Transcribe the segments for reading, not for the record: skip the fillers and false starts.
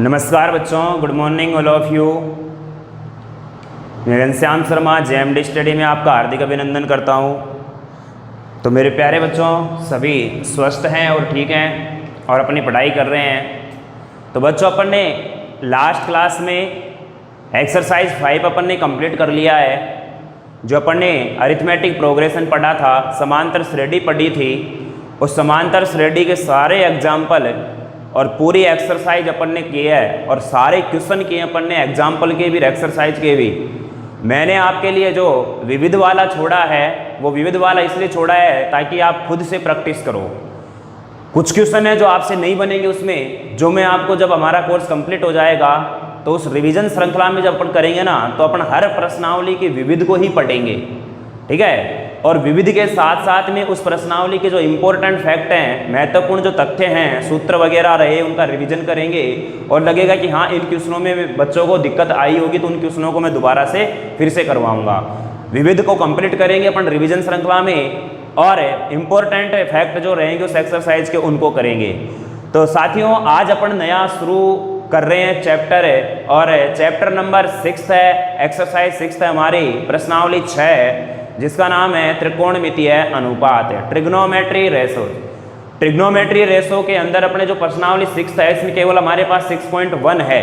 नमस्कार बच्चों, good morning all of you. मैं घनश्याम शर्मा JMD स्टडी में आपका हार्दिक अभिनंदन करता हूँ। तो मेरे प्यारे बच्चों, सभी स्वस्थ हैं और ठीक हैं और अपनी पढ़ाई कर रहे हैं। तो बच्चों, अपन ने लास्ट क्लास में एक्सरसाइज 5 अपन ने कंप्लीट कर लिया है। जो अपन ने अरिथमेटिक प्रोग्रेशन पढ़ा था, समांतर श्रेणी पढ़ी थी, उस समांतर श्रेणी के सारे एग्जाम्पल और पूरी एक्सरसाइज अपन ने किया है और सारे क्वेश्चन किए अपन ने, एग्जाम्पल के भी एक्सरसाइज के भी। मैंने आपके लिए जो विविध वाला छोड़ा है, वो विविध वाला इसलिए छोड़ा है ताकि आप खुद से प्रैक्टिस करो। कुछ क्वेश्चन है जो आपसे नहीं बनेंगे उसमें, जो मैं आपको जब हमारा कोर्स कंप्लीट हो जाएगा तो उस रिवीजन श्रृंखला में जब अपन करेंगे ना, तो अपन हर प्रश्नावली के विविध को ही पढ़ेंगे, ठीक है। और विविध के साथ साथ में उस प्रश्नावली के जो इम्पोर्टेंट फैक्ट हैं, महत्वपूर्ण जो तथ्य हैं, सूत्र वगैरह रहे, उनका रिवीजन करेंगे। और लगेगा कि हाँ, इन क्वेश्चनों में बच्चों को दिक्कत आई होगी तो उन क्वेश्चनों को मैं दोबारा से फिर से करवाऊंगा। विविध को कंप्लीट करेंगे अपन रिवीजन श्रृंखला में, और इम्पोर्टेंट फैक्ट जो रहेंगे उस एक्सरसाइज के, उनको करेंगे। तो साथियों, आज अपन नया शुरू कर रहे हैं चैप्टर है, और चैप्टर नंबर 6 है, एक्सरसाइज 6 है हमारी, प्रश्नावली 6 है, जिसका नाम है त्रिकोणमितीय अनुपात, ट्रिग्नोमेट्री रेशो। ट्रिग्नोमेट्री रेशो के अंदर अपने जो प्रश्नावली 6 है, इसमें केवल हमारे पास 6.1 है,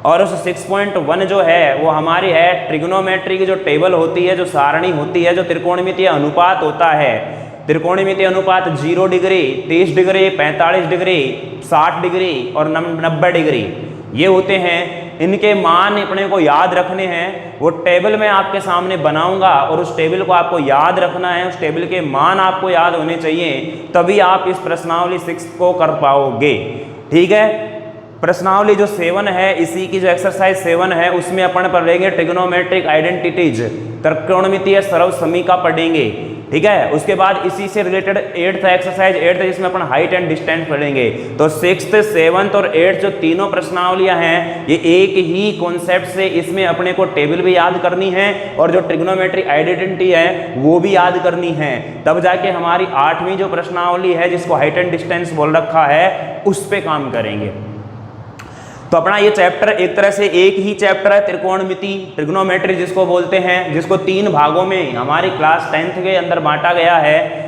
और उस 6.1 जो है वो हमारी है ट्रिग्नोमेट्री की जो टेबल होती है, जो सारणी होती है, जो त्रिकोणमितीय अनुपात होता है। त्रिकोणमितीय अनुपात 0 डिग्री, 30 डिग्री, 45 डिग्री, 60 डिग्री और 90 डिग्री, ये होते हैं। इनके मान अपने को याद रखने हैं। वो टेबल मैं आपके सामने बनाऊंगा और उस टेबल को आपको याद रखना है, उस टेबल के मान आपको याद होने चाहिए, तभी आप इस प्रश्नावली 6 को कर पाओगे, ठीक है। प्रश्नावली जो 7 है, इसी की जो एक्सरसाइज 7 है, उसमें अपन पढ़ेंगे ट्रिग्नोमेट्रिक आइडेंटिटीज, त्रिकोणमितीय सरल समीका पढ़ेंगे, ठीक है। उसके बाद इसी से रिलेटेड 8th एक्सरसाइज 8th, जिसमें अपन हाइट एंड डिस्टेंस पढ़ेंगे। तो 6th, 7th और 8th जो तीनों प्रश्नावलियां हैं, ये एक ही कॉन्सेप्ट से इसमें अपने को टेबल भी याद करनी है और जो ट्रिग्नोमेट्रिक आइडेंटिटी है वो भी याद करनी है। तब जाके हमारी 8वीं जो प्रश्नावली है, जिसको हाइट एंड डिस्टेंस बोल रखा है, उस पर काम करेंगे। तो अपना ये चैप्टर एक तरह से एक ही चैप्टर है, त्रिकोणमिति, ट्रिग्नोमेट्री जिसको बोलते हैं, जिसको 3 भागों में हमारी क्लास 10th के अंदर बांटा गया है,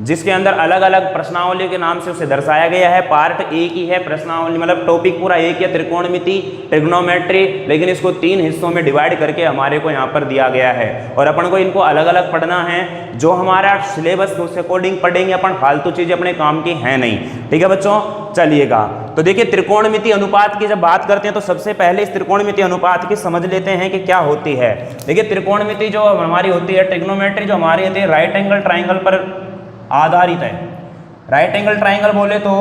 जिसके अंदर अलग अलग प्रश्नावली के नाम से उसे दर्शाया गया है। पार्ट एक ही है प्रश्नावली, मतलब टॉपिक पूरा एक है, त्रिकोणमिति, ट्रिग्नोमेट्री, लेकिन इसको 3 हिस्सों में डिवाइड करके हमारे को यहाँ पर दिया गया है और अपन को इनको अलग अलग पढ़ना है। जो हमारा सिलेबस उस अकॉर्डिंग पढ़ेंगे अपन, फालतू चीजें अपने काम की है नहीं, ठीक है बच्चों। चलिएगा, तो देखिए त्रिकोणमिति अनुपात की जब बात करते हैं तो सबसे पहले इस त्रिकोणमिति अनुपात की समझ लेते हैं कि क्या होती है। देखिए त्रिकोणमिति जो हमारी होती है, ट्रिग्नोमेट्री जो हमारी होती है, राइट एंगल ट्राइंगल पर आधारित है। राइट एंगल ट्राइंगल बोले तो,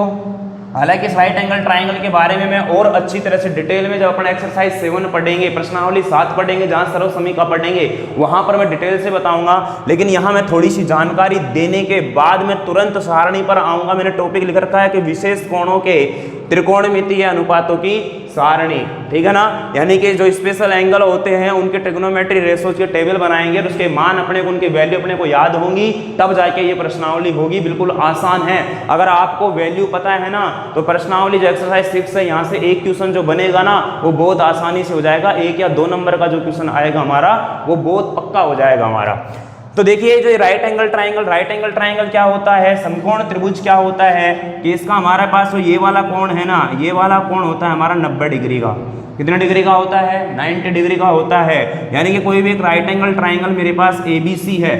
हालांकि इस राइट एंगल ट्राइंगल के बारे में मैं और अच्छी तरह से डिटेल में जब अपन एक्सरसाइज 7 पढ़ेंगे, प्रश्नावली 7 पढ़ेंगे, जहां सरल समीका पढ़ेंगे, वहां पर मैं डिटेल से बताऊंगा। लेकिन यहां मैं थोड़ी सी जानकारी देने के बाद मैं तुरंत सारणी पर आऊंगा। मैंने टॉपिक लिख रखा है कि विशेष कोणों के त्रिकोणमितीय अनुपातों की सारणी, ठीक है ना। यानी कि जो स्पेशल एंगल होते हैं उनके ट्रिग्नोमेट्री रेशोज के टेबल बनाएंगे और उसके मान अपने को, उनकी वैल्यू अपने को याद होंगी, तब जाके ये प्रश्नावली होगी। बिल्कुल आसान है, अगर आपको वैल्यू पता है ना, तो प्रश्नावली जो एक्सरसाइज 6 है, यहाँ से एक क्वेश्चन जो बनेगा ना, वो बहुत आसानी से हो जाएगा। 1 या 2 नंबर का जो क्वेश्चन आएगा हमारा, वो बहुत पक्का हो जाएगा हमारा। तो देखिए जो राइट एंगल ट्राइंगल क्या होता है, समकोण त्रिभुज क्या होता है कि इसका हमारे पास जो ये वाला कोण है ना, ये वाला कोण होता है हमारा 90 डिग्री का। कितने डिग्री का होता है? 90 डिग्री का होता है। यानी कि कोई भी एक राइट एंगल ट्राइंगल मेरे पास ABC है,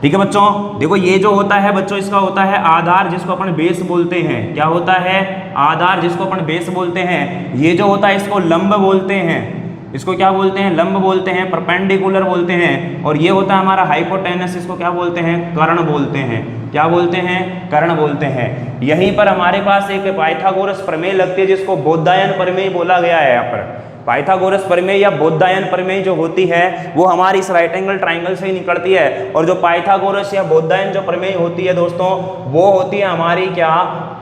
ठीक है बच्चों। देखो ये जो होता है बच्चों, इसका होता है आधार, जिसको अपन बेस बोलते हैं। क्या होता है? आधार, जिसको अपन बेस बोलते हैं। ये जो होता है इसको लंब बोलते हैं। इसको क्या बोलते हैं? लंब बोलते हैं, परपेंडिकुलर बोलते हैं। और ये होता है हमारा हाइपोटेनस, इसको क्या बोलते हैं? कर्ण बोलते हैं। क्या बोलते हैं? कर्ण बोलते हैं। यहीं पर हमारे पास एक पाइथागोरस प्रमेय लगती है, जिसको बोधायन प्रमेय बोला गया है। यहाँ पर पाइथागोरस प्रमेय या बोधायन प्रमेय जो होती है, वो हमारी इस राइट एंगल ट्राइंगल से ही निकलती है। और जो पाइथागोरस या बोधायन जो प्रमेय होती है दोस्तों, वो होती है हमारी क्या?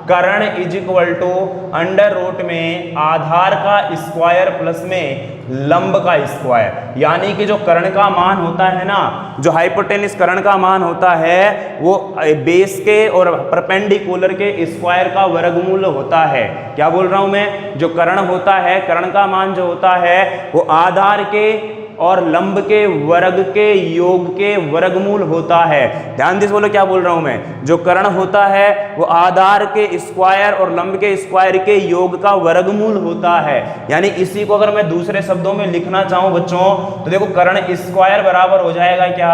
कर्ण is equal to under root में आधार का स्क्वायर प्लस में लंब का स्क्वायर। यानी कि जो कर्ण का मान होता है ना, जो हाइपोटेनिस कर्ण का मान होता है वो बेस के और परपेंडिकुलर के स्क्वायर का वर्गमूल होता है। क्या बोल रहा हूं मैं, जो कर्ण होता है, कर्ण का मान जो होता है वो आधार के और लंब के वर्ग के योग के वर्गमूल होता है। ध्यान से बोलो क्या बोल रहा हूं मैं, जो कर्ण होता है वो आधार के स्क्वायर और लंब के स्क्वायर के योग का वर्गमूल होता है। यानी इसी को अगर मैं दूसरे शब्दों में लिखना चाहूं बच्चों तो देखो कर्ण स्क्वायर बराबर हो जाएगा क्या,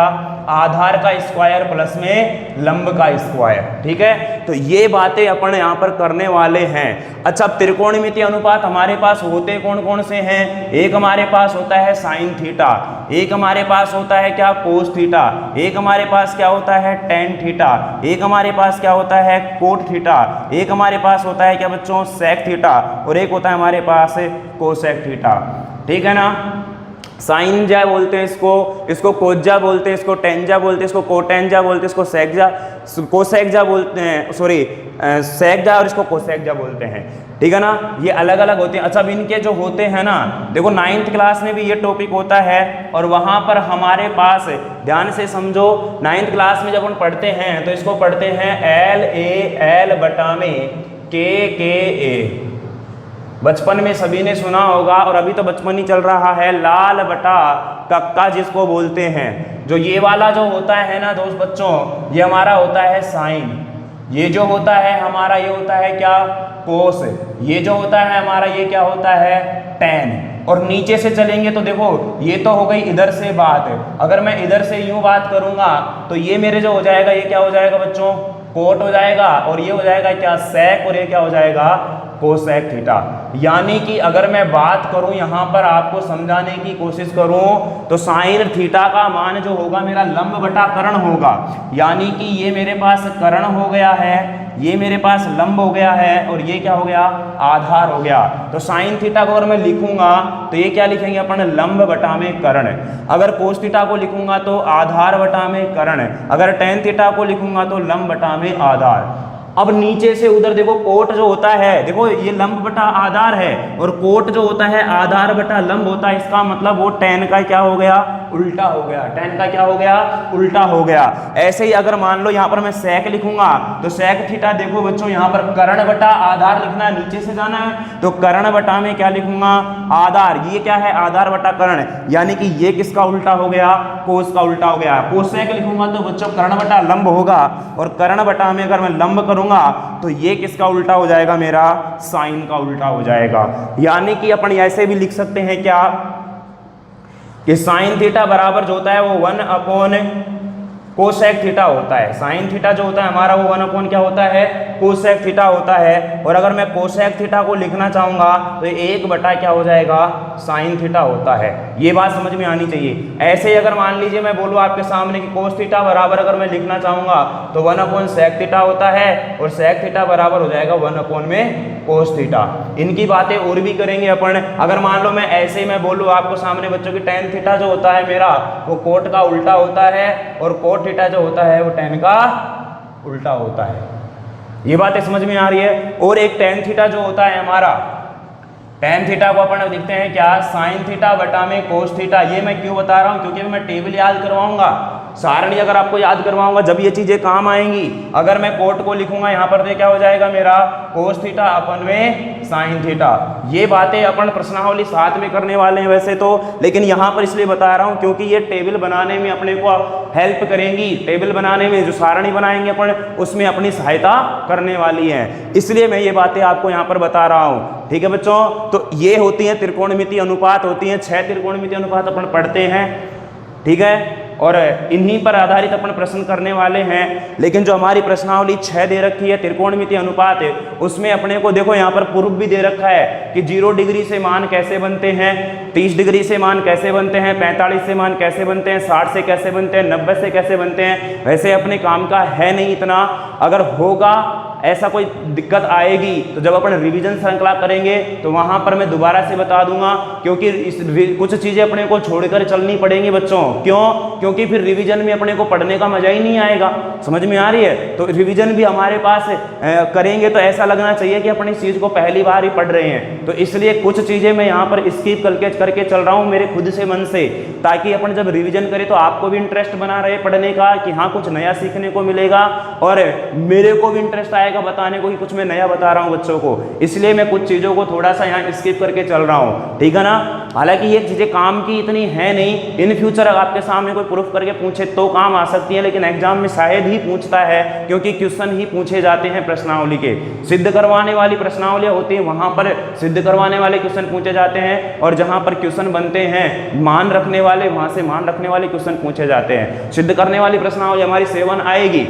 आधार का स्क्वायर प्लस में लंब का स्क्वायर। ठीक है, तो ये बातें अपन यहां पर करने वाले हैं। अच्छा, त्रिकोणमितीय अनुपात हमारे पास होते कौन कौन से हैं? एक हमारे पास होता है साइन थीटा, एक हमारे पास होता है क्या, कोस थीटा, एक हमारे पास क्या होता है टेन थीटा, एक हमारे पास क्या होता है कोट थीटा, एक हमारे पास होता है क्या बच्चों सेक थीटा, और एक होता है हमारे पास कोसेक थीटा। ठीक है ना, साइन जा बोलते हैं इसको कोज्जा बोलते हैं, इसको टेंजा बोलते हैं, इसको कोटेंजा बोलते हैं, इसको सेकजा कोसेकजा बोलते हैं, सॉरी सेकजा, और इसको कोसेकजा बोलते हैं। ठीक है ना, ये अलग अलग होते हैं। अच्छा, अब इनके जो होते हैं ना, देखो 9th क्लास में भी ये टॉपिक होता है और वहां पर हमारे पास ध्यान से समझो 9th क्लास में जब हम पढ़ते हैं तो इसको पढ़ते हैं LAL बटा में KKA। बचपन में सभी ने सुना होगा और अभी तो बचपन ही चल रहा है, लाल बटा कक्का जिसको बोलते हैं। जो ये वाला जो होता है ना दोस्त बच्चों, ये हमारा होता है साइन, ये जो होता है हमारा ये होता है क्या कोस, ये जो होता है हमारा ये क्या होता है टेन। और नीचे से चलेंगे तो देखो ये तो हो गई इधर से बात, अगर मैं इधर से यूं बात करूंगा तो ये मेरे जो हो जाएगा ये क्या हो जाएगा बच्चों कोट हो जाएगा, और ये हो जाएगा क्या सेक, और ये क्या हो जाएगा कोसेक थीटा। यानी कि अगर मैं बात करूं यहां पर आपको समझाने की कोशिश करूं तो साइन थीटा का मान जो होगा मेरा लंब बटा कर्ण होगा। यानी कि ये मेरे पास कर्ण हो गया है, ये मेरे पास लंब हो गया है, और ये क्या हो गया आधार हो गया। तो साइन थीटा को अगर मैं लिखूंगा तो ये क्या लिखेंगे अपन लंब बटा में कर्ण, अगर कोस थीटा को लिखूंगा तो आधार बटा में कर्ण, अगर टेन थीटा को लिखूंगा तो लंब बटा में आधार। अब नीचे से उधर देखो कोट जो होता है, देखो ये लंब बटा आधार है और कोट जो होता है आधार बटा लंब होता है, इसका मतलब वो टेन का क्या हो गया उल्टा हो गया, टेन का क्या हो गया उल्टा हो गया। ऐसे ही अगर मान लो यहाँ पर मैं सेक लिखूंगा तो सेक थीटा, देखो बच्चों यहाँ पर कर्ण बटा आधार लिखना है, नीचे से जाना है तो कर्ण बटा में क्या लिखूंगा आधार, ये क्या है आधार बटा कर्ण, यानी कि ये किसका उल्टा हो गया कोस का उल्टा हो गया। कोसेक लिखूंगा तो बच्चों कर्ण बटा लंब होगा, और कर्ण बटा में अगर मैं लंब करूंगा तो ये किसका उल्टा हो जाएगा मेरा साइन का उल्टा हो जाएगा। यानी कि अपन ऐसे भी लिख सकते हैं क्या कि साइन थीटा बराबर जो होता है वो 1 अपॉन कोसेक थीटा होता है। साइन थीटा जो होता है हमारा वो 1 अपॉन क्या होता है कोसेक थीटा होता है, और अगर मैं कोसेक थीटा को लिखना चाहूंगा तो 1 बटा क्या हो जाएगा साइन थीटा होता है। ये बात समझ में आनी चाहिए। ऐसे ही अगर मान लीजिए मैं बोलूँ आपके सामने कि कोस थीटा बराबर अगर मैं लिखना चाहूंगा तो 1 अपॉन सेक थीटा होता है, और सेक थीटा बराबर हो जाएगा 1 अपॉन में कोस थीटा। इनकी बातें और भी करेंगे अपन। अगर मान लो मैं ऐसे ही मैं बोलूँ आपको सामने बच्चों की टेन थीटा जो होता है मेरा वो कोट का उल्टा होता है, और कोट थीटा जो होता है वो टेन का उल्टा होता है। ये बातें समझ में आ रही है। और एक टेन थीटा जो होता है हमारा, टेन थीटा को अपन लिखते हैं क्या साइन थीटा बटा में कोस थीटा। ये मैं क्यों बता रहा हूं, क्योंकि मैं टेबल याद करवाऊंगा, सारणी अगर आपको याद करवाऊंगा जब ये चीजें काम आएंगी। अगर मैं कोट को लिखूंगा यहाँ पर तो क्या हो जाएगा मेरा कोस थीटा अपन में साइन थीटा। ये बातें अपन प्रश्नावली साथ में करने वाले हैं वैसे तो, लेकिन यहाँ पर इसलिए बता रहा हूँ क्योंकि ये टेबल बनाने में अपने को हेल्प करेंगी। टेबल बनाने में जो सारणी बनाएंगे अपन उसमें अपनी सहायता करने वाली है, इसलिए मैं ये बातें आपको यहाँ पर बता रहा हूँ। ठीक है बच्चों, तो ये होती है त्रिकोणमितीय अनुपात होती है, 6 त्रिकोणमितीय अनुपात अपन पढ़ते हैं। ठीक है, और इन्हीं पर आधारित अपन प्रश्न करने वाले हैं। लेकिन जो हमारी प्रश्नावली 6 दे रखी है त्रिकोणमितीय अनुपात है, उसमें अपने को देखो यहाँ पर प्रूफ भी दे रखा है कि 0 डिग्री से मान कैसे बनते हैं, 30 डिग्री से मान कैसे बनते हैं, 45 से मान कैसे बनते हैं, 60 से कैसे बनते हैं, 90 से कैसे बनते हैं। वैसे अपने काम का है नहीं इतना, अगर होगा ऐसा कोई दिक्कत आएगी तो जब अपन रिवीजन श्रृंखला करेंगे तो वहां पर मैं दोबारा से बता दूंगा, क्योंकि कुछ चीजें अपने को छोड़कर चलनी पड़ेंगी बच्चों। क्यों? क्योंकि फिर रिवीजन में अपने को पढ़ने का मजा ही नहीं आएगा। समझ में आ रही है? तो रिवीजन भी हमारे पास करेंगे तो ऐसा लगना चाहिए कि अपनी चीज को पहली बार ही पढ़ रहे हैं। तो इसलिए कुछ चीजें मैं यहाँ पर स्किप करके चल रहा हूँ मेरे खुद से मन से, ताकि अपन जब रिवीजन करें तो आपको भी इंटरेस्ट बना रहे पढ़ने का कि हाँ कुछ नया सीखने को मिलेगा, और मेरे को भी इंटरेस्ट आएगा बताने को कि कुछ मैं नया बता रहा हूँ बच्चों को। इसलिए मैं कुछ चीज़ों को थोड़ा सा यहाँ स्किप करके चल रहा हूँ, ठीक है ना। हालांकि ये चीज़ें काम की इतनी है नहीं, इन फ्यूचर अगर आपके सामने कोई प्रूफ करके पूछे तो काम आ सकती है, लेकिन एग्जाम में शायद ही पूछता है, क्योंकि क्वेश्चन ही पूछे जाते हैं प्रश्नावली के। सिद्ध करवाने वाली प्रश्नावलियाँ होती है, वहाँ पर सिद्ध करवाने वाले क्वेश्चन पूछे जाते हैं, और जहाँ पर क्वेश्चन बनते हैं मान रखने वाले, वहाँ से मान रखने वाले क्वेश्चन पूछे जाते हैं। सिद्ध करने वाली प्रश्नावली हमारी 7 आएगी,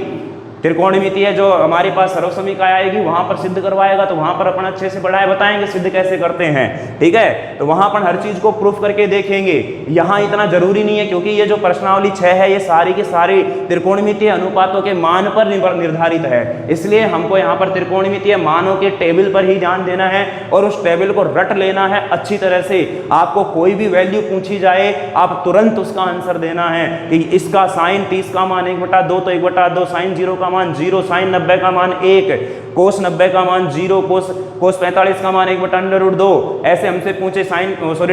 त्रिकोणमिति है जो हमारे पास सर्वसमीका आएगी, वहां पर सिद्ध करवाएगा, तो वहां पर अपन अच्छे से बढ़ाए बताएंगे सिद्ध कैसे करते हैं, ठीक है। तो वहां पर हर चीज को प्रूफ करके देखेंगे। यहाँ इतना जरूरी नहीं है, क्योंकि ये जो प्रश्नावली 6 है ये सारी की सारी त्रिकोणमितीय अनुपातों के मान पर निर्धारित है, इसलिए हमको यहाँ पर त्रिकोणमितीय मानों के टेबल पर ही ध्यान देना है, और उस टेबल को रट लेना है अच्छी तरह से। आपको कोई भी वैल्यू पूछी जाए आप तुरंत उसका आंसर देना है कि इसका साइन 30 का मान 1/2 तो 1/2, साइन 0 का मान 0, साइन 90 का मान 1, कोस 90 का मान 0, कोस 45 का मान 1/√2। ऐसे हमसे पूछे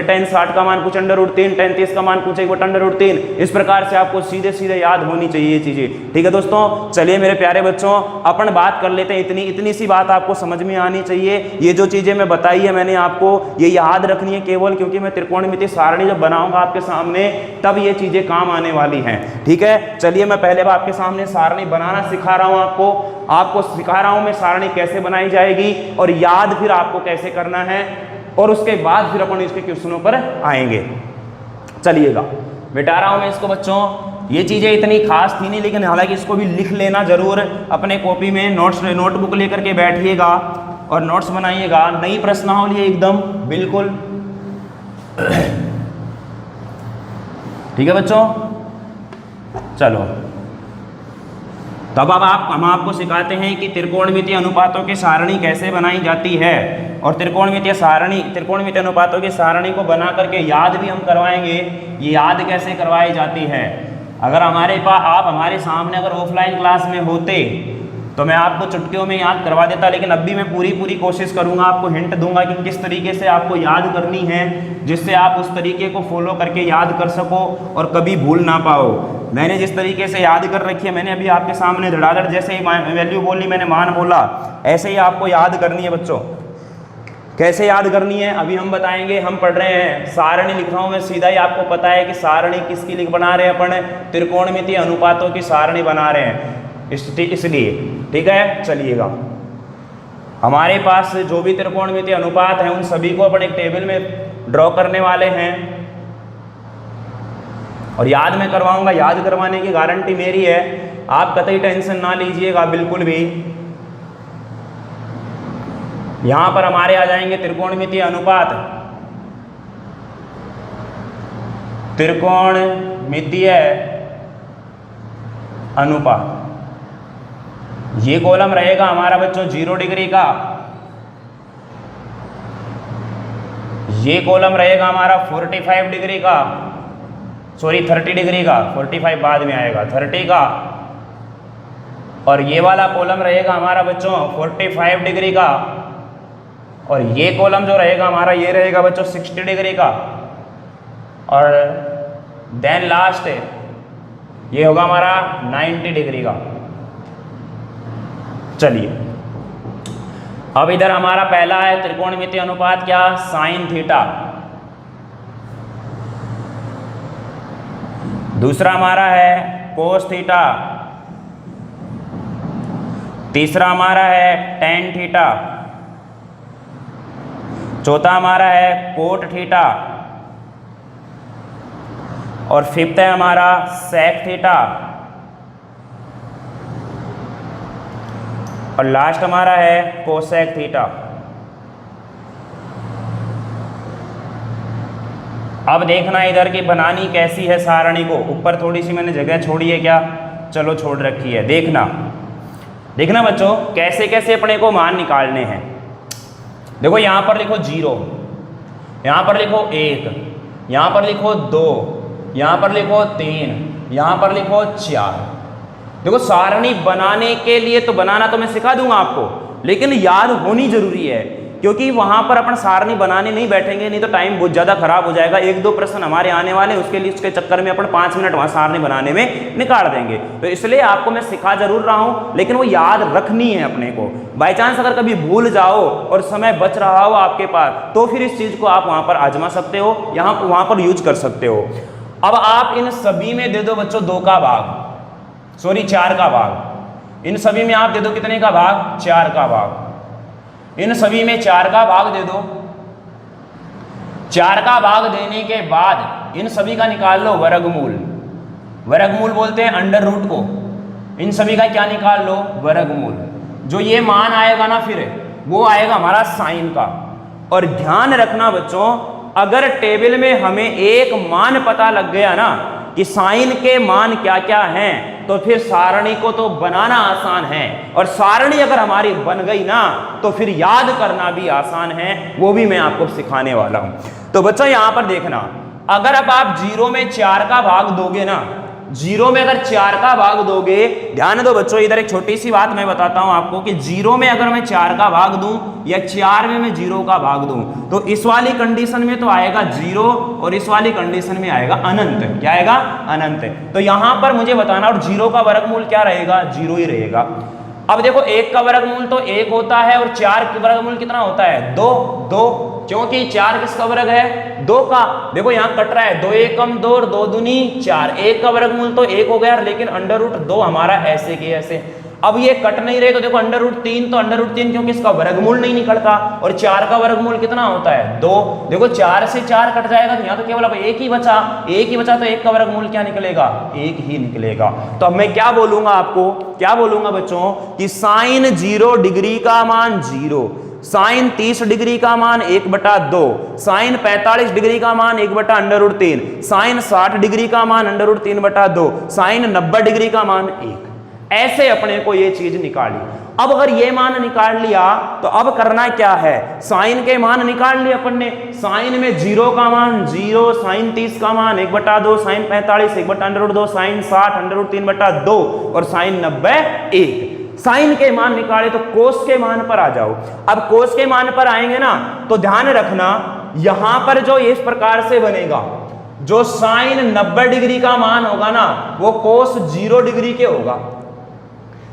टेन 60 का मान पूछे √3, टेन 30 का मान पूछे 1/√3। इस प्रकार से आपको सीधे सीधे याद होनी चाहिए ये चीजें, ठीक है दोस्तों। चलिए मेरे प्यारे बच्चों अपन बात कर लेते हैं, इतनी सी बात आपको समझ में आनी चाहिए। ये जो चीजें मैं बताई है मैंने आपको ये याद रखनी है केवल, क्योंकि मैं त्रिकोणमिति सारणी जब बनाऊंगा आपके सामने तब ये चीजें काम आने वाली हैं, ठीक है। चलिए मैं पहले आपके सामने सारणी बनाना सिखा रहा हूं, आपको सिखा रहा हूं मैं सारणी कैसे बनाई जाएगी, और याद फिर आपको कैसे करना है, और उसके बाद फिर अपन इसके क्वेश्चनों पर आएंगे। चलिएगा मिटा रहा हूं मैं इसको बच्चों। ये चीजें इतनी खास थी नहीं, लेकिन हालांकि इसको भी लिख लेना जरूर अपने कॉपी में, नोटबुक लेकर के बैठिएगा और नोट्स बनाइएगा। नई प्रश्नावली है एकदम बिल्कुल, ठीक है बच्चों। चलो तब अब हम आपको सिखाते हैं कि त्रिकोणमितीय अनुपातों की सारणी कैसे बनाई जाती है, और त्रिकोणमितीय अनुपातों की सारणी को बना करके याद भी हम करवाएंगे। ये याद कैसे करवाई जाती है, अगर आप हमारे सामने अगर ऑफलाइन क्लास में होते तो मैं आपको चुटकियों में याद करवा देता, लेकिन अब भी मैं पूरी कोशिश करूंगा, आपको हिंट दूंगा कि किस तरीके से आपको याद करनी है, जिससे आप उस तरीके को फॉलो करके याद कर सको और कभी भूल ना पाओ। मैंने जिस तरीके से याद कर रखी है, मैंने अभी आपके सामने धड़ाधड़ जैसे ही वैल्यू बोली, मैंने मान बोला, ऐसे ही आपको याद करनी है बच्चों। कैसे याद करनी है अभी हम बताएंगे। हम पढ़ रहे हैं सारणी लिख रहा हूँ मैं, सीधा ही आपको पता है कि सारणी किसकी बना रहे हैं अपन, त्रिकोणमितीय अनुपातों की सारणी बना रहे हैं, इसलिए ठीक है। चलिएगा हमारे पास जो भी त्रिकोणमितीय अनुपात हैं उन सभी को अपन एक टेबल में ड्रॉ करने वाले हैं, और याद मैं करवाऊंगा। याद करवाने की गारंटी मेरी है, आप कतई टेंशन ना लीजिएगा बिल्कुल भी। यहां पर हमारे आ जाएंगे त्रिकोणमितीय अनुपात, त्रिकोणमितीय अनुपात, ये कॉलम रहेगा हमारा बच्चों 0 डिग्री का, ये कॉलम रहेगा हमारा 45 डिग्री का, सॉरी 30 डिग्री का, 45 बाद में आएगा, 30 का, और ये वाला कॉलम रहेगा हमारा बच्चों 45 डिग्री का, और ये कॉलम जो रहेगा हमारा ये रहेगा बच्चों 60 डिग्री का, और देन लास्ट ये होगा हमारा 90 डिग्री का। चलिए अब इधर हमारा पहला है त्रिकोणमितीय अनुपात क्या, साइन थीटा। दूसरा हमारा है कोस थीटा, तीसरा हमारा है टेन थीटा, चौथा हमारा है कोट थीटा, और फिफ्थ है हमारा सेक थीटा, और लास्ट हमारा है कोसेक थीटा। अब देखना इधर की बनानी कैसी है सारणी को। ऊपर थोड़ी सी मैंने जगह छोड़ी है क्या, चलो छोड़ रखी है। देखना देखना बच्चों कैसे कैसे अपने को मान निकालने हैं। देखो यहां पर लिखो 0, यहां पर लिखो 1, यहां पर लिखो 2, यहां पर लिखो 3, यहां पर लिखो 4। देखो सारणी बनाने के लिए तो बनाना तो मैं सिखा दूंगा आपको, लेकिन याद होनी जरूरी है, क्योंकि वहां पर अपन सारणी बनाने नहीं बैठेंगे, नहीं तो टाइम बहुत ज्यादा खराब हो जाएगा। 1-2 प्रश्न हमारे आने वाले हैं, उसके लिए उसके चक्कर में अपन 5 मिनट वहां सारणी बनाने में निकाल देंगे। तो इसलिए आपको मैं सिखा जरूर रहा हूं, लेकिन वो याद रखनी है अपने को। बाई चांस अगर कभी भूल जाओ और समय बच रहा हो आपके पास, तो फिर इस चीज को आप वहां पर आजमा सकते हो, वहां पर यूज कर सकते हो। अब आप इन सभी में दे दो बच्चों 2 का भाग, सॉरी 4 का भाग। इन सभी में आप दे दो कितने का भाग? 4 का भाग। इन सभी में 4 का भाग दे दो। 4 का भाग देने के बाद इन सभी का निकाल लो वर्गमूल। वर्गमूल बोलते हैं अंडर रूट को। इन सभी का क्या निकाल लो? वर्गमूल। जो ये मान आएगा ना फिर वो आएगा हमारा साइन का। और ध्यान रखना बच्चों, अगर टेबल में हमें एक मान पता लग गया ना कि साइन के मान क्या क्या हैं, तो फिर सारणी को तो बनाना आसान है, और सारणी अगर हमारी बन गई ना तो फिर याद करना भी आसान है, वो भी मैं आपको सिखाने वाला हूं। तो बच्चों यहां पर देखना, अगर अब आप 0 में 4 का भाग दोगे ना, 0 में अगर 4 का भाग दोगे, ध्यान दो बच्चों, इधर एक छोटी सी बात मैं बताता हूं आपको कि 0 में अगर मैं 4 का भाग दूं या 4 में मैं 0 का भाग दूं, तो इस वाली कंडीशन में तो आएगा 0 और इस वाली कंडीशन में आएगा अनंत। क्या आएगा? अनंत। तो यहां पर मुझे बताना, और 0 का वर्गमूल क्या रहेगा? 0 ही रहेगा। अब देखो 1 का वर्गमूल तो 1 होता है, और 4 का वर्गमूल कितना होता है? 2। क्योंकि 4 किसका वर्ग है? 2 का। देखो यहाँ कट रहा है, 2 एकम 2 और 2 दूनी 4। 1 का वर्गमूल तो 1 हो गया, लेकिन अंडर रूट 2 हमारा ऐसे के ऐसे। अब ये कट नहीं रहे तो देखो अंडर रूट 3, तो अंडर रूट 3 क्योंकि इसका वर्गमूल नहीं निकलता, और 4 का वर्गमूल कितना होता है? 2। देखो 4 से 4 कट जाएगा, तो यहाँ तो केवल अब 1 ही बचा। 1 ही बचा तो 1 का वर्गमूल क्या निकलेगा? 1 ही निकलेगा। तो अब मैं क्या बोलूंगा आपको, क्या बोलूंगा बच्चों, कि साइन 0 डिग्री का मान 0, साइन 30 डिग्री का मान 1/2, साइन 45 डिग्री का मान 1/√3, साइन 60 डिग्री का मान √3/2, साइन 90 डिग्री का मान 1। ऐसे अपने को ये चीज निकाली। अब अगर ये मान निकाल लिया तो अब करना क्या है? साइन के मान निकाल लिए अपन ने। साइन में 0 का मान 0, साइन 30 का मान 1/2, साइन 45 1/√2, साइन 60 √3/2 और साइन 90 1। साइन के मान निकाले तो कोस के मान पर आ जाओ। अब कोस के मान पर आएंगे ना, तो ध्यान रखना यहां पर जो इस प्रकार से बनेगा, जो साइन 90 डिग्री का मान होगा ना वो कोस 0 डिग्री के होगा।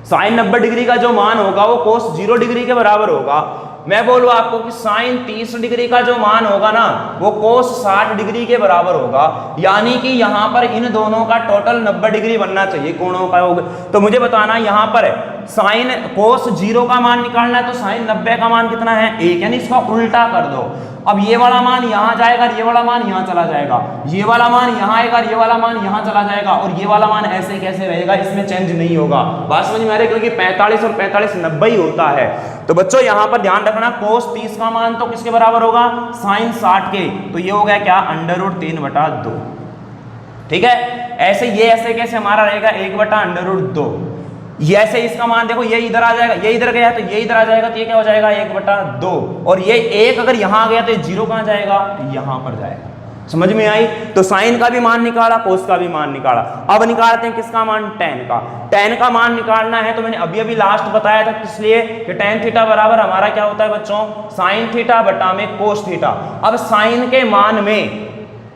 साइन 90 डिग्री का जो मान होगा वो कोस 0 डिग्री के बराबर होगा। मैं बोलूँ आपको कि साइन 30 डिग्री का जो मान होगा ना वो कोस 60 डिग्री के बराबर होगा। यानी कि यहाँ पर इन दोनों का टोटल 90 डिग्री बनना चाहिए कोणों का होगा। तो मुझे बताना यहाँ पर साइन कोस 0 का मान निकालना है, तो साइन 90 का मान कितना है? 1। यानी इसका उल्टा कर दो। अब ये वाला मान यहाँ जाएगा, ये वाला मान यहाँ चला जाएगा, ये वाला मान यहाँ आएगा, ये वाला मान यहाँ चला जाएगा, और ये वाला मान ऐसे कैसे रहेगा, इसमें चेंज नहीं होगा। बात समझ में आ रही है? क्योंकि 45 और 45 90 ही होता है। तो बच्चों यहाँ पर ध्यान रखना, कोस 30 का मान तो किसके बराबर होगा? साइन 60 के। तो ये हो गया क्या? √3/2। ठीक है। ऐसे ये ऐसे कैसे हमारा रहेगा? 1/√2। ये ऐसे इसका मान देखो, ये इधर आ जाएगा, ये इधर गया तो ये इधर आ जाएगा, तो ये क्या हो जाएगा? 1/2। और ये 1 अगर यहां आ गया तो 0 कहां जाएगा? यहां पर जाएगा। समझ में आई? तो साइन का भी मान निकाला, कोस का भी मान निकाला। अब निकालते हैं किसका मान? tan का। tan का मान निकालना है तो मैंने अभी अभी लास्ट बताया था, किस लिए कि tan थीटा बराबर हमारा क्या होता है बच्चों? साइन थीटा बटा में कोस थीटा। अब साइन के मान में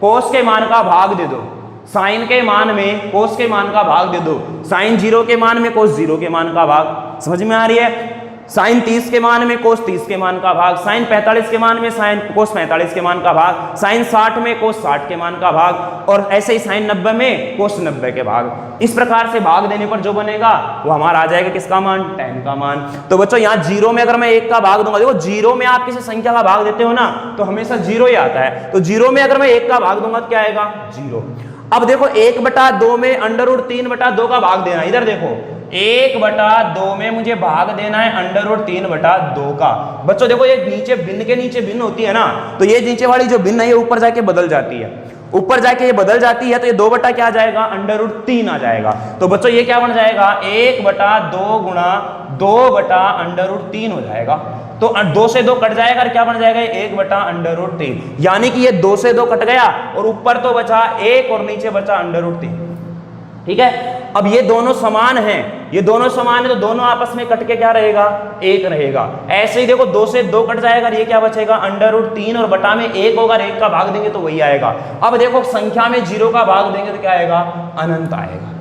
कोस के मान का भाग दे दो, साइन के मान में कोस के मान का भाग दे दो। साइन 0 के मान में कोस 0 के मान का भाग। समझ में आ रही है? साइन 30 के मान में कोस 30 के मान का भाग, साइन 45 के मान में साइन कोस 45 के मान का भाग, साइन 60 में कोस 60 के मान का भाग, और ऐसे ही साइन 90 में कोस 90 के भाग। इस प्रकार से भाग देने पर जो बनेगा वो हमारा आ जाएगा किसका मान? tan का मान। तो बच्चों यहाँ 0 में अगर मैं 1 का भाग दूंगा, देखो 0 में आप किसी संख्या का भाग देते हो ना तो हमेशा 0 ही आता है। तो 0 में अगर मैं 1 का भाग दूंगा तो क्या आएगा? 0। अब देखो 1/2 में √3/2 का भाग देना। इधर देखो 1/2 में मुझे भाग देना है √3/2 का। बच्चों देखो ये नीचे भिन्न के नीचे भिन्न होती है ना, तो ये नीचे वाली जो भिन्न है ये ऊपर जाके बदल जाती है। ऊपर जाके ये बदल जाती है तो ये 2 बटा क्या आ जाएगा? √3 आ जाएगा। तो बच्चों ये क्या बन जाएगा? 1/2 गुणा 2/√3 हो जाएगा। तो 2 से 2 कट जाएगा और क्या बन जाएगा, 1/√3। यानी कि ये 2 से 2 कट गया और ऊपर तो बचा 1 और नीचे बचा √3। ठीक है, अब ये दोनों समान हैं, ये दोनों समान है तो दोनों आपस में कट के क्या रहेगा, 1 रहेगा। ऐसे ही देखो 2 से 2 कट जाएगा, ये क्या बचेगा, √3 और बटा में 1 होगा, 1 का भाग देंगे तो वही आएगा। अब देखो संख्या में 0 का भाग देंगे तो क्या आएगा, अनंत आएगा।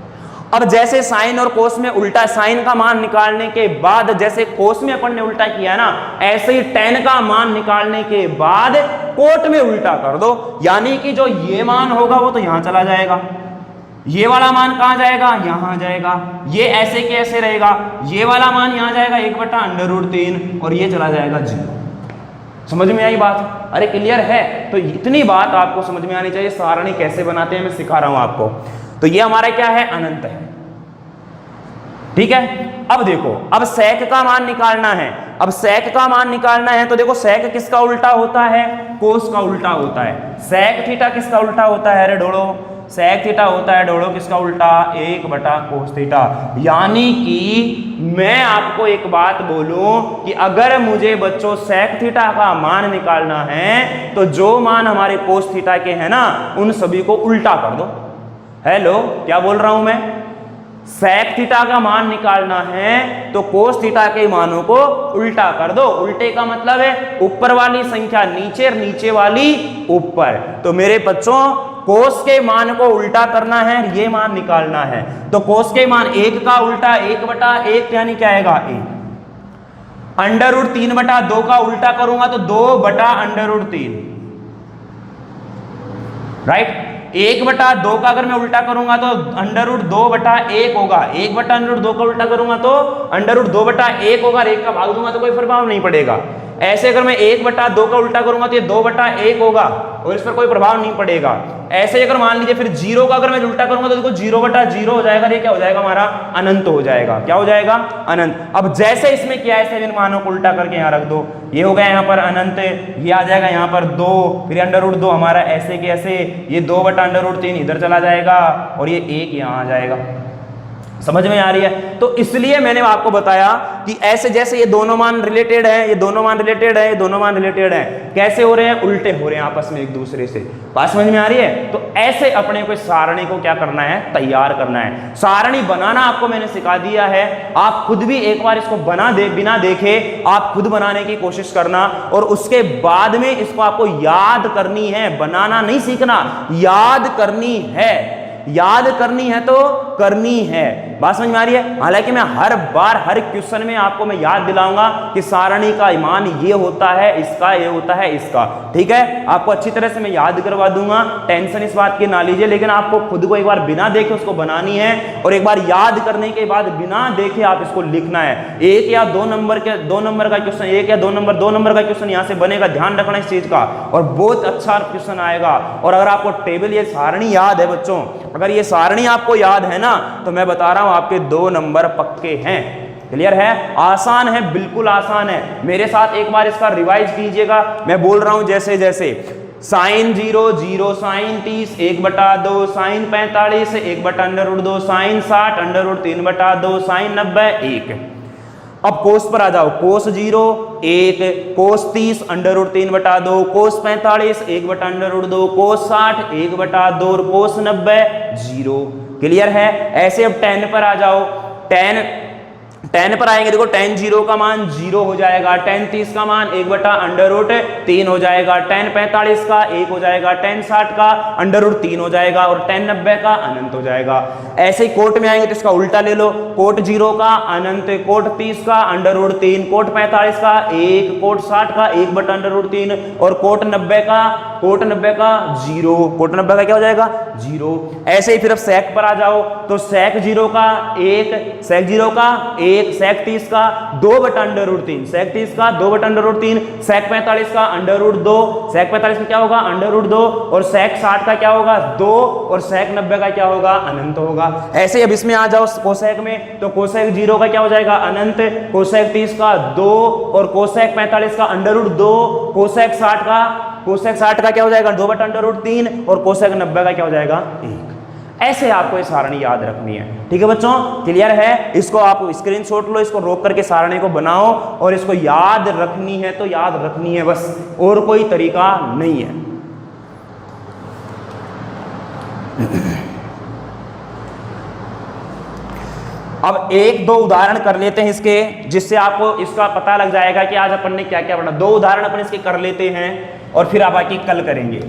अब जैसे साइन और कोस में उल्टा, साइन का मान निकालने के बाद जैसे कोस में अपन ने उल्टा किया ना, ऐसे ही tan का मान निकालने के बाद कोट में उल्टा कर दो। यानी कि जो ये मान होगा वो तो यहां चला जाएगा, ये वाला मान कहां जाएगा, यहां जाएगा, ये ऐसे के ऐसे रहेगा, ये वाला मान यहां जाएगा 1/√3 और ये चला जाएगा 0। समझ में आई बात? अरे क्लियर है? तो इतनी बात आपको समझ में आनी चाहिए। सारणी कैसे बनाते हैं मैं सिखा रहा हूं आपको। तो ये हमारा क्या है, अनंत है। ठीक है, अब देखो, अब सेक का मान निकालना है। अब सेक का मान निकालना है तो देखो सेक किसका उल्टा होता है, कोस का उल्टा होता है। सेक थीटा किसका उल्टा होता है, अरे ढोड़ो, सेक थीटा होता है ढोड़ो किसका उल्टा, 1/कोस थीटा। यानी कि मैं आपको एक बात बोलूं कि अगर मुझे बच्चों सेक थीटा का मान निकालना है तो जो मान हमारे कोस थीटा के हैं ना, उन सभी को उल्टा कर दो। हेलो, क्या बोल रहा हूं मैं? सेक थीटा का मान निकालना है तो कोस थीटा के मानों को उल्टा कर दो। उल्टे का मतलब है ऊपर वाली संख्या नीचे और नीचे वाली ऊपर। तो मेरे बच्चों कोस के मान को उल्टा करना है, ये मान निकालना है। तो कोस के मान 1 का उल्टा 1/1 यानी क्या आएगा, 1। √3/2 का उल्टा करूंगा तो 2/√3, राइट। 1/2 का अगर मैं उल्टा करूंगा तो √2/1 होगा। 1/√2 का उल्टा करूंगा तो √2/1 होगा, 1 का भाग दूंगा तो कोई प्रभाव नहीं पड़ेगा। ऐसे अगर मैं 1/2 का उल्टा करूंगा तो ये 2/1 होगा और इस पर कोई प्रभाव नहीं पड़ेगा। ऐसे अगर मान लीजिए फिर 0 का अगर मैं उल्टा करूंगा तो देखो 0/0 हो जाएगा, ये क्या हो जाएगा हमारा, अनंत हो जाएगा। क्या हो जाएगा, अनंत। अब जैसे इसमें किया है इन मानों को उल्टा करके यहाँ रख दो, ये हो गया यहाँ पर अनंत, ये आ जाएगा यहाँ पर 2, फिर √2 हमारा ऐसे के ऐसे, ये 2/√3 इधर चला जाएगा और ये 1 यहाँ आ जाएगा। समझ में आ रही है? तो इसलिए मैंने आपको बताया कि ऐसे जैसे ये दोनों मान रिलेटेड है, ये दोनों मान रिलेटेड है, ये दोनों मान रिलेटेड है, कैसे हो रहे हैं, उल्टे हो रहे हैं आपस में एक दूसरे से। बात समझ में आ रही है? तो ऐसे अपने को सारणी को क्या करना है, तैयार करना है। सारणी बनाना आपको मैंने सिखा दिया है, आप खुद भी एक बार इसको बिना देखे आप खुद बनाने की कोशिश करना और उसके बाद में इसको आपको याद करनी है, बनाना नहीं सीखना, याद करनी है। याद करनी है तो करनी है। बात समझ में आ रही है? हालांकि मैं हर बार हर क्वेश्चन में आपको मैं याद दिलाऊंगा कि सारणी का मान ये होता है, इसका ये होता है, इसका। ठीक है, आपको अच्छी तरह से मैं याद करवा दूंगा, टेंशन इस बात की ना लीजिए। लेकिन आपको खुद को एक बार बिना देखे उसको बनानी है और एक बार याद करने के बाद बिना देखे आप इसको लिखना है। 1 या 2 नंबर का क्वेश्चन, 1 या 2 नंबर का क्वेश्चन यहाँ से बनेगा, ध्यान रखना इस चीज का, और बहुत अच्छा क्वेश्चन आएगा। और अगर आपको टेबल ये सारणी याद है बच्चों, अगर ये सारणी आपको याद है ना, तो मैं बता रहा हूं आपके 2 नंबर पक्के हैं। क्लियर है? आसान है, बिल्कुल आसान है। मेरे साथ एक बार इसका रिवाइज कीजिएगा, मैं बोल रहा हूं जैसे जैसे sine 0 0, sine 30 1/2, sine 45 1/√2, sine 60 √3/2, sine 90 1। अब कोस पर आ जाओ, कोस 0 1, कोस 30 √3/2, कोस 45 1/√2, कोस 60 1/2 और कोस 90 0। क्लियर है? ऐसे अब tan पर आ जाओ, tan पर आएंगे, देखो tan 0 का मान 0 हो जाएगा, tan 30 का मान 1/√3 हो जाएगा, tan 45 का 1 हो जाएगा, tan 60 का √3 हो जाएगा और tan 90 का अनंत हो जाएगा। ऐसे ही कोट में आएंगे तो इसका उल्टा ले लो, कोट 0 का अनंत, कोट 30 का √3, कोट 45 का 1, कोट 60 का 1/√3 और कोट 90 का 0। कोट 90 का क्या हो जाएगा, 0। ऐसे ही फिर अब सेक पर आ जाओ, तो सेक 0 का 1, सेक 0 का 1, सेक 30 का 2/√3, सेक 30 का 2/√3, सेक 45 का √2, सेक 45 में क्या होगा, √2 और सेक 60 का क्या होगा, 2 और सेक 90 का क्या होगा, अनंत होगा। ऐसे अब इसमें आ जाओ कोसेक में, तो कोसेक 0 का क्या हो जाएगा, अनंत, कोसेक 30 का 2 और कोसेक 45 का √2, कोसेक 60 का क्या हो जाएगा, 2/√3 और कोसेक 90 का क्या हो जाएगा, 1। ऐसे आपको ये सारणी याद रखनी है। ठीक है बच्चों, क्लियर है? इसको आप स्क्रीनशॉट लो, इसको रोक करके सारणी को बनाओ और इसको याद रखनी है तो याद रखनी है बस, और कोई तरीका नहीं है। अब एक दो उदाहरण कर लेते हैं इसके, जिससे आपको इसका पता लग जाएगा कि आज अपन ने क्या क्या पढ़ा। दो उदाहरण अपन इसके कर लेते हैं और फिर आप बाकी कल करेंगे।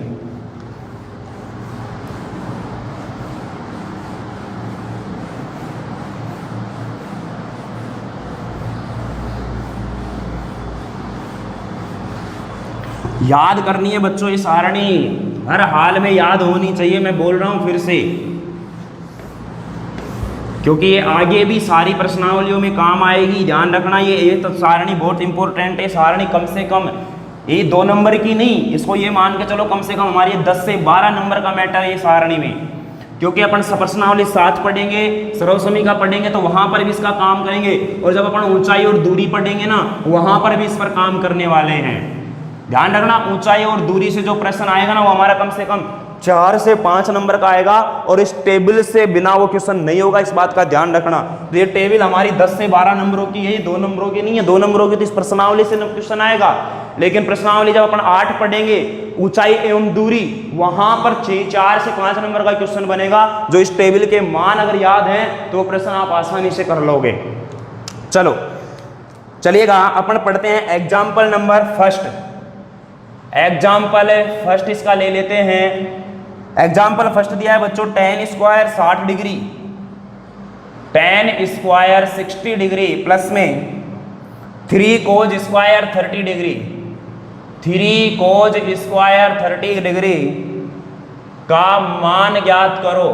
याद करनी है बच्चों ये सारणी, हर हाल में याद होनी चाहिए। मैं बोल रहा हूं फिर से, क्योंकि ये आगे भी सारी प्रश्नावलियों में काम आएगी। ध्यान रखना, ये तो सारणी बहुत इंपॉर्टेंट है। सारणी कम से कम ये 2 नंबर की नहीं, इसको ये मान के चलो कम से कम हमारी 10 से 12 नंबर का मैटर है ये सारणी में। क्योंकि अपन प्रश्नावली 7 पढ़ेंगे, सर्वसमी का पढ़ेंगे तो वहां पर भी इसका काम करेंगे, और जब अपन ऊंचाई और दूरी पढ़ेंगे ना, वहां पर भी इस पर काम करने वाले हैं। ध्यान रखना, ऊंचाई और दूरी से जो प्रश्न आएगा ना, वो हमारा कम से कम 4 से 5 नंबर का आएगा, और इस टेबल से बिना वो क्वेश्चन नहीं होगा, इस बात का ध्यान रखना। ये टेबल हमारी 10 से 12 नंबरों की है, 2 नंबरों की नहीं है। 2 नंबरों की तो इस प्रश्नावली से क्वेश्चन आएगा, लेकिन प्रश्नावली जब अपन 8 पढ़ेंगे, ऊंचाई एवं दूरी, वहां पर 4 से 5 नंबर का क्वेश्चन बनेगा, जो इस टेबल के मान अगर याद है तो प्रश्न आप आसानी से कर लोगे। चलो चलिएगा, अपन पढ़ते हैं example number first. Example first इसका ले लेते हैं। एग्जाम्पल फर्स्ट दिया है बच्चों, tan square 60 degree, tan square 60 degree plus में 3 cos square 30 degree, 3 cos square 30 degree का मान ज्ञात करो,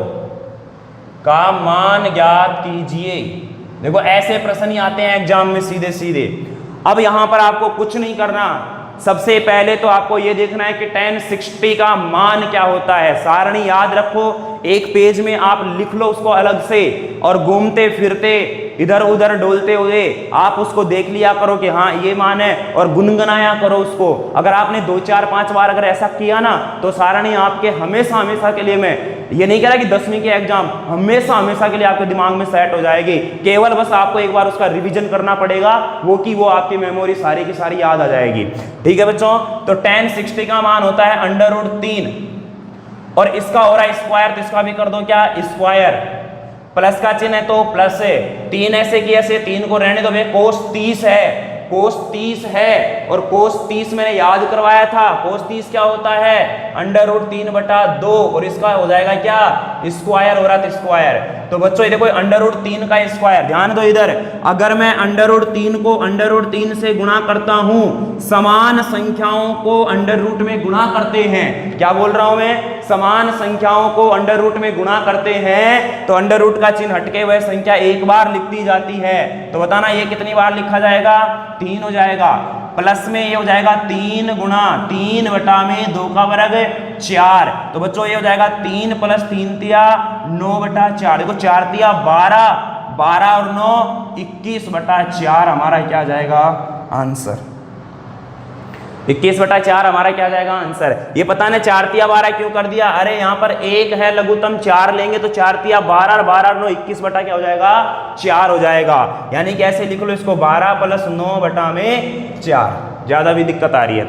का मान ज्ञात कीजिए। देखो ऐसे प्रश्न ही आते हैं एग्जाम में सीधे सीधे। अब यहां पर आपको कुछ नहीं करना, सबसे पहले तो आपको यह देखना है कि tan 60 का मान क्या होता है। सारणी याद रखो, एक पेज में आप लिख लो उसको अलग से, और घूमते फिरते इधर उधर डोलते हुए आप उसको देख लिया करो कि हाँ ये मान है, और गुनगुनाया करो उसको। अगर आपने 2 4 5 बार अगर ऐसा किया ना, तो सारणी आपके हमेशा हमेशा के लिए, मैं ये नहीं कह रहा कि 10वीं के एग्जाम, हमेशा हमेशा के लिए आपके दिमाग में सेट हो जाएगी। केवल बस आपको एक बार उसका रिवीजन करना पड़ेगा, वो की वो आपकी मेमोरी सारी की सारी याद आ जाएगी। ठीक है बच्चों, तो tan 60 का मान होता है √3, और इसका हो रहा है स्क्वायर, तो इसका भी कर दो क्या, स्क्वायर। प्लस का चिन्ह है तो प्लस है, 3 ऐसे की ऐसे, 3 को रहने दो भाई। कोस 30 है, कोस 30 है, और कोस 30 मैंने याद करवाया था। कोस 30 क्या होता है, √3/2, और इसका हो जाएगा क्या, स्क्वायर हो रहा था, स्क्वायर। तो बच्चों ये देखो √3 का स्क्वायर, ध्यान दो इधर। अगर मैं √3 को √3 से गुणा करता हूं, समान संख्याओं को √रूट में गुणा करते हैं। क्या बोल रहा हूं मैं, समान संख्याओं को √रूट में गुणा करते हैं, तो √रूट का चिन्ह हटके वह संख्या एक बार लिख दी जाती है। तो बताना ये कितनी बार लिखा जाएगा, 3 हो जाएगा। प्लस में ये हो जाएगा 3 गुणा 3/2 का वर्ग 4। तो बच्चों ये हो जाएगा 3 + 3 तिया 9/4। देखो 4 तिया 12, 12 और 9 21/4 हमारा क्या आ जाएगा आंसर। 21/4 हमारा क्या जाएगा आंसर। ये पता नहीं 4 तिया 12 क्यों कर दिया, अरे यहाँ पर 1 है लघुत्तम, 4 लेंगे तो 4 तिया 12 और 12 और 9 21 क्या हो जाएगा 4 हो जाएगा। यानी कि ऐसे लिख लो इसको 12 + 9/4। ज्यादा भी दिक्कत आ रही है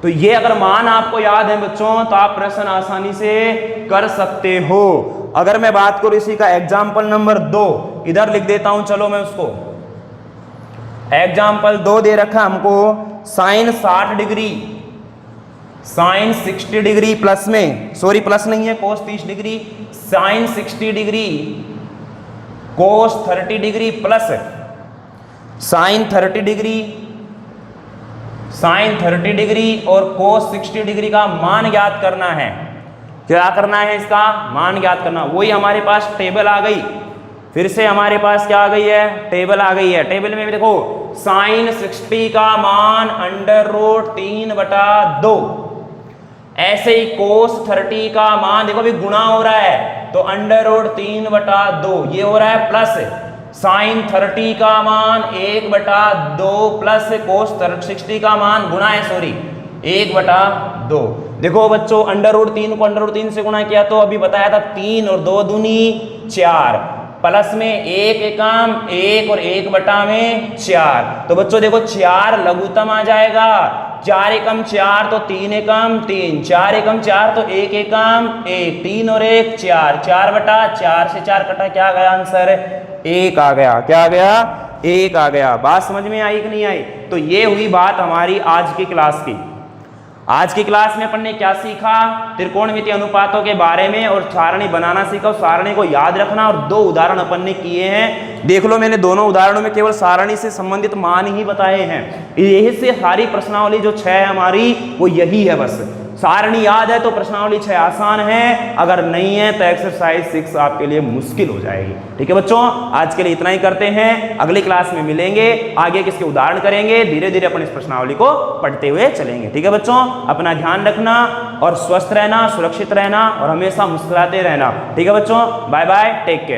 तो ये अगर मान आपको याद है बच्चों, तो आप प्रश्न आसानी से कर सकते हो। अगर मैं बात करूं इसी का एग्जाम्पल नंबर 2, इधर लिख देता हूं, चलो मैं उसको। एग्जाम्पल 2 दे रखा हमको, sine 60 degree, sine 60 degree plus में, सॉरी प्लस नहीं है, cos 30 degree, sine 60 degree, cos 30 degree plus sine 30 degree, sine 30 degree और कोस 60 डिग्री का मान ज्ञात करना है। क्या करना है, इसका मान ज्ञात करना। वही हमारे पास टेबल आ गई, फिर से हमारे पास क्या आ गई है, टेबल आ गई है। टेबल में भी देखो साइन 60 का मान √3/2, ऐसे ही कोस 30 का मान देखो भी गुणा हो रहा है, तो √3/2 ये हो रहा है प्लस साइन 30 का मान 1/2 प्लस कोस 60 का मान गुणा है, सॉरी 1/2। देखो बच्चों, √3 को √3 से गुणा किया तो अभी बताया था 3 और 2 दूनी 4, प्लस में 1 एकम 1 और 1 बटा में 4। तो बच्चों देखो 4 लघुत्तम आ जाएगा, 4 एकम 4 तो 3 एकम 3, 4 एकम 4 तो 1 एकम 1, 3 और 1 4, 4 बटा 4 से 4 कटा, क्या आ गया आंसर? 1 आ गया। क्या आ गया? 1 आ गया। बात समझ में आई कि नहीं आई? तो ये हुई बात हमारी आज की क्लास की। आज की क्लास में अपन ने क्या सीखा? त्रिकोणमितीय अनुपातों के बारे में और सारणी बनाना सीखा, सारणी को याद रखना, और 2 उदाहरण अपन ने किए हैं। देख लो, मैंने दोनों उदाहरणों में केवल सारणी से संबंधित मान ही बताए हैं। यही से सारी प्रश्नावली जो 6 है हमारी, वो यही है बस। सारणी याद है तो प्रश्नावली 6 आसान है, अगर नहीं है तो एक्सरसाइज 6 आपके लिए मुश्किल हो जाएगी। ठीक है बच्चों, आज के लिए इतना ही करते हैं, अगली क्लास में मिलेंगे, आगे किसके उदाहरण करेंगे, धीरे धीरे अपन इस प्रश्नावली को पढ़ते हुए चलेंगे। ठीक है बच्चों, अपना ध्यान रखना और स्वस्थ रहना, सुरक्षित रहना और हमेशा मुस्कुराते रहना। ठीक है बच्चों, बाय बाय, टेक केयर।